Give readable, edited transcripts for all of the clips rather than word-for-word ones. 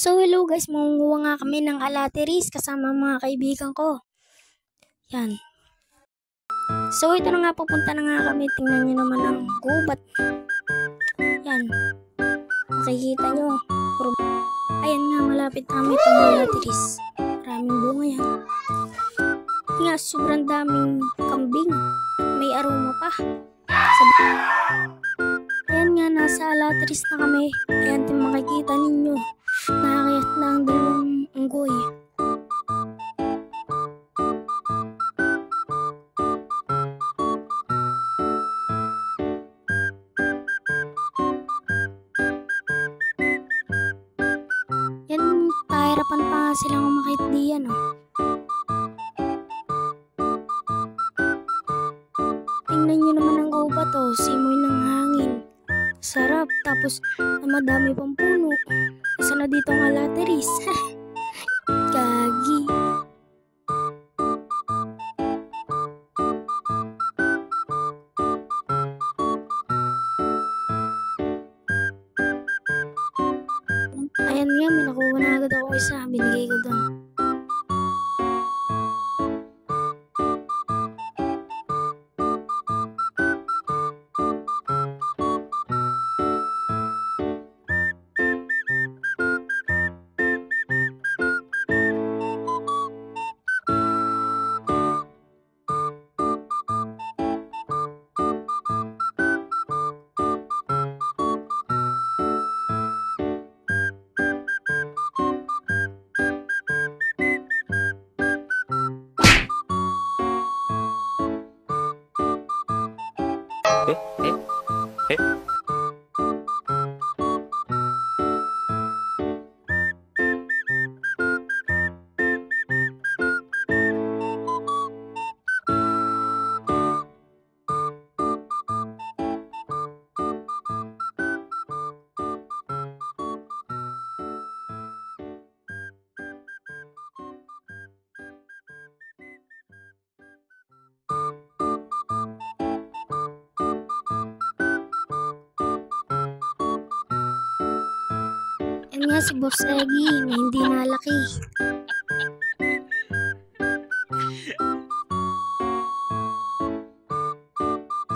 So hello guys, mangunguha nga kami ng alateris kasama mga kaibigan ko. Yan. So ito na nga, pupunta na nga kami. Tingnan nyo naman ang gubat. Yan. Makikita nyo. Ayan nga, malapit na kami itong alateris. Maraming bunga yan. Nga, sobrang daming kambing. May aroma pa. Ayan nga, nasa alateris na kami. Ayan, makikita ninyo. Nakakayat na ang dalawang unggoy. Yan, pahirapan pa nga silang umakit diyan, oh. Tingnan nyo naman ang gubat, oh. Simoy ng hangin. Sarap. Tapos, madami pang puno. Isa na dito ang alateris. Gagi. Ayan nga, may nakuha na agad ako isa. Binigay ko doon. Yan nga si Boss Eggy na hindi nalaki.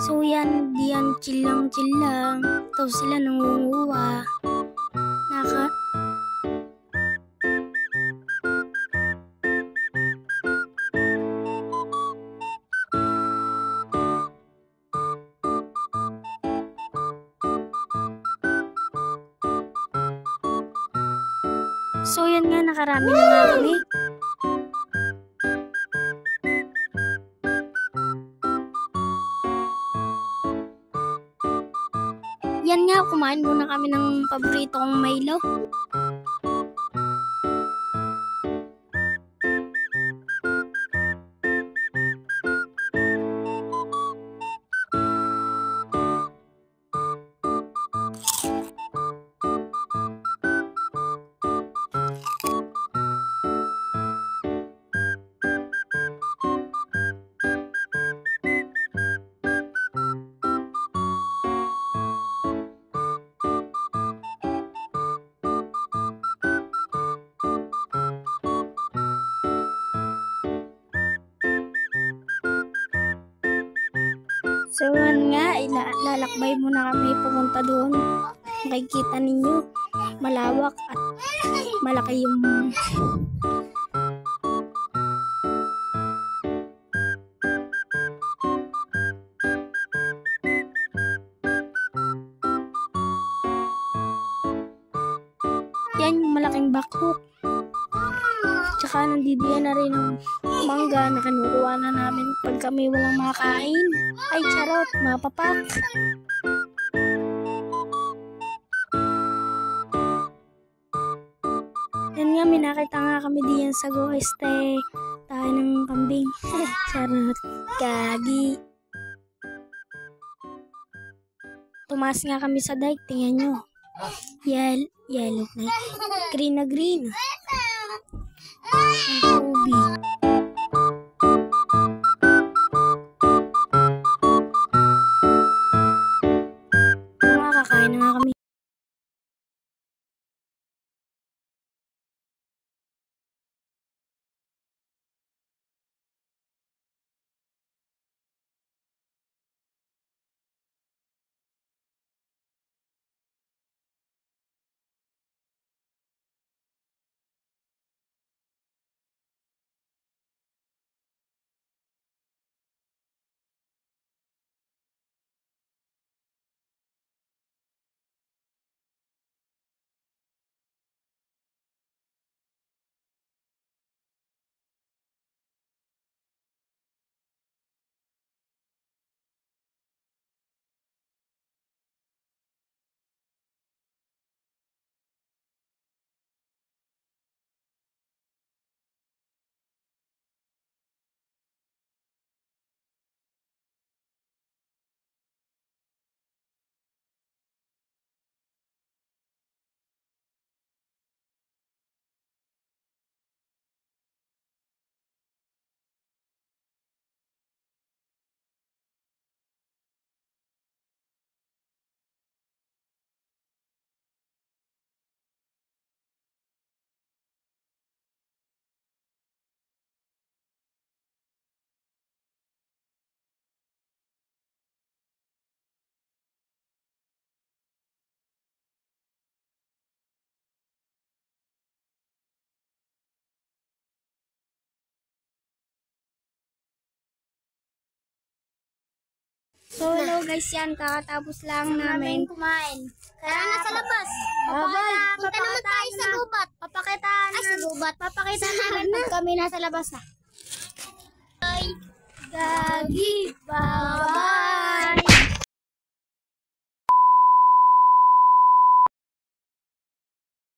So yan, diyan chill lang. Tapos sila nangunguha. So yan nga, nakarami na nga kami. Yan nga, kumain muna kami ng paborito kong Milo. So yan nga, lalakbay muna kami pumunta doon. Makikita ninyo, malawak at malaki yung yan, yung malaking backhook. Tsaka nandidiyan na rin ang mangga na kinukuha na namin pag kami walang makakain. Ay, charot, mapapak. Yan nga, minakita nga kami diyan sa Goeste. Tayo ng kambing. Charot, gagi. Tumaas nga kami sa dike, tingnan nyo. Yellow na. Green na green. Ang tubig. So, hello guys, yan. Kakatapos lang namin kumain. Kaya nasa labas. Punta naman tayo sa gubat. Papakita namin pag kami nasa labas na. Gagi, baba.